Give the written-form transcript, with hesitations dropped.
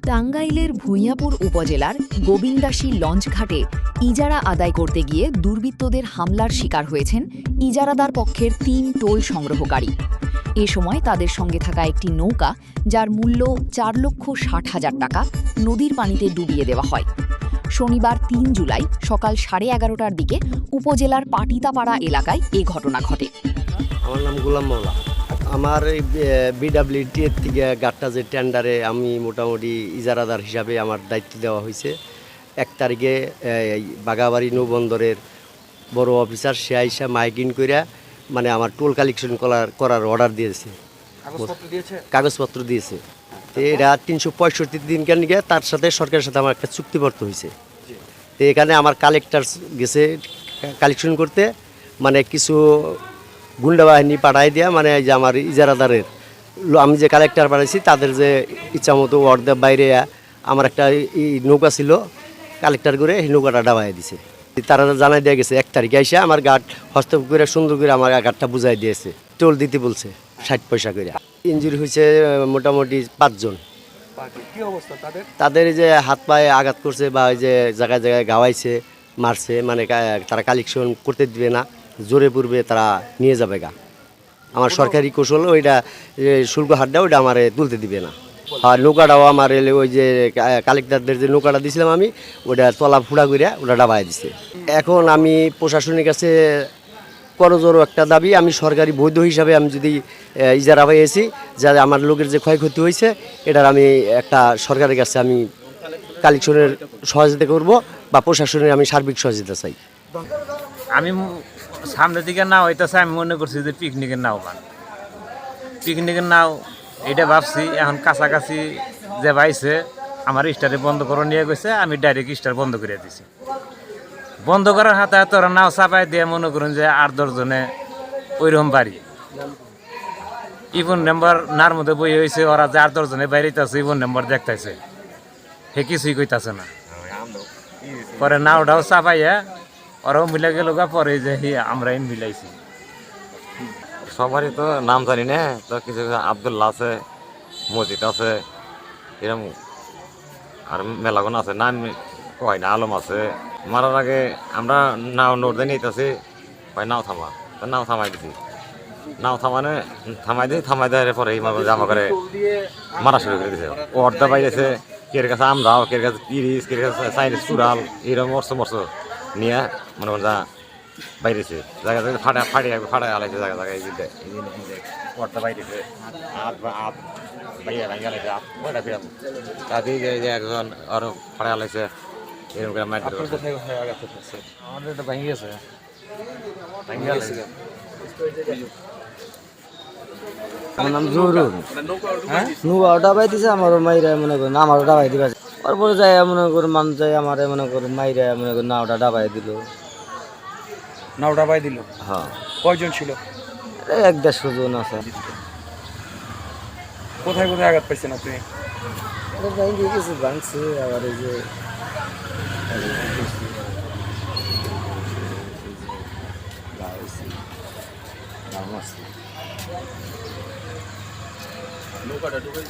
টাঙ্গাইলের ভূঁইয়াপুর উপজেলার গোবিন্দাসী লঞ্চঘাটে ইজারা আদায় করতে গিয়ে দুর্বৃত্তদের হামলার শিকার হয়েছেন ইজারাদার পক্ষের ৩ টোল সংগ্রহকারী। এ সময় তাদের সঙ্গে থাকা একটি নৌকা, যার মূল্য ৪,৬০,০০০ টাকা, নদীর পানিতে ডুবিয়ে দেওয়া হয়। শনিবার ৩ জুলাই সকাল 11:30টার দিকে উপজেলার পাটিতাপাড়া এলাকায় এ ঘটনা ঘটে। আমার নাম গোলাম মাওলা। আমার এই বিডাব্লিউটি এর থেকে গাড়টা যে টেন্ডারে আমি মোটামুটি ইজারাদার হিসাবে আমার দায়িত্ব দেওয়া হয়েছে। 1 তারিখে বাগাবাড়ি নৌবন্দরের বড় অফিসার সে আইসা মাইকিং করে মানে আমার টোল কালেকশন করার অর্ডার দিয়েছে, কাগজপত্র দিয়েছে। তো এটা 365 দিন কেন গিয়ে তার সাথে সরকারের সাথে আমার একটা চুক্তিবদ্ধ হয়েছে। তো এখানে আমার কালেক্টর গেছে কালেকশন করতে, মানে কিছু গুন্ডা বাহিনী পাঠাই দেওয়া, মানে যে আমার ইজারাদারের আমি যে কালেক্টর পাঠাইছি তাদের যে ইচ্ছা মতো অর্ধেক বাইরে আমার একটা নৌকা ছিল কালেক্টর করে এই নৌকাটা ডাবাই দিছে। তারা জানাই দেওয়া গেছে 1 তারিখে এসে আমার গার্ড হস্তক্ষেপ করে সুন্দর করে আমার গার্ডটা বুঝাই দিয়েছে, টোল দিতে বলছে 60 পয়সা করে। ইনজুরি হয়েছে মোটামুটি 5 জন। কি অবস্থা তাদের যে হাত পায়ে আঘাত করছে বা ওই যে জায়গায় জায়গায় গাওয়াইছে, মারছে, মানে তারা কালেকশন করতে দিবে না, জোরে পড়বে তারা নিয়ে যাবে গা। আমার সরকারি কৌশল ওইটা শুল্ক হাটটা ওইটা আমার তুলতে দিবে না। আর নৌকাটাও আমার ওই যে কালেক্টরদের যে নৌকাটা দিয়েছিলাম আমি, ওটা তলা ফুড়া করে ওটা ডাবাই দিছে। এখন আমি প্রশাসনের কাছে করজোর একটা দাবি, আমি সরকারি বৈধ হিসাবে আমি যদি ইজারা পাইয়েছি, যাতে আমার লোকের যে ক্ষয়ক্ষতি হয়েছে এটার আমি একটা সরকারের কাছে আমি কালেকশনের সহযোগিতা করব বা প্রশাসনের আমি সার্বিক সহযোগিতা চাই। আমি সামনের দিকে নাও হইতেছে, আমি মনে করছি যে পিকনিকের নাও পিকনিকের নাও এটা ভাবছি। এখন কাছাকাছি যে পাইছে আমার স্টারে বন্ধ করে নিয়ে গেছে, আমি ডাইরেক্ট স্টার বন্ধ করে দিছি। বন্ধ করার হাতে হাতে ওরা নাও চাপাই দিয়ে মনে করুন যে 8-10 জনে ওইরকম বাড়ি ইভন নাম্বার নার মধ্যে বই হয়েছে। ওরা যে 8-10 জনে বাইরেছে ইভন নাম্বার দেখতেছে, হে কিছুই কইতাছে না। পরে নাওটাও চাপাইয়া ওরাও মিলে গেল গা, পরে যে আমরা মিলাইছি। সবারই তো নাম জানি না, তো কিছু আব্দুল্লাহ আছে, মসজিদ আছে, এরকম আর মেলাগুন আছে, নাম কয় না, আলম আছে। মারার আগে আমরা নাও নোট দিয়ে নিতেছি, কয় নাও থামা, তো নাও থামাই দিছি। নাও থামাই দেওয়ার পরে জামা করে মারা শুরু করে দিছে। ও অর্ধা বাইরেছে, কের কাছে আমরাও, কের কাছে তিরিশ, কের কাছে চাইনিজ চুড়াল, এরকম মরচ নিয়ে মনে করেন যা বাইরেছে। জায়গা জায়গায় ফাটাই আলাইছে, জায়গা জায়গায় অর্ধা বাইরেছে, তাতেই যে একজন আরো ফাটাই আলাইছে, এরকম করে মাইর আমাদের তো ভেঙে গেছে। আমার নাম জহুরুল। নৌকা ডাবাই দিছে, আমারও মাইরা মনে করেন, আমারও ডাবাই দিবা। তারপরে যাই মনে করুন মানুষ যাই আমার মনে করুন মাইরা মনে করেন নাওটা ডাবাই দিল। নাও ডাবাই দিল? হ্যাঁ। কয়জন ছিল? 1-150 জন আছে। কোথায় কোথায় আঘাত পাইছেন আপনি? কিছু ভাঙছে, আবার এই যে নৌকাটা ডুবে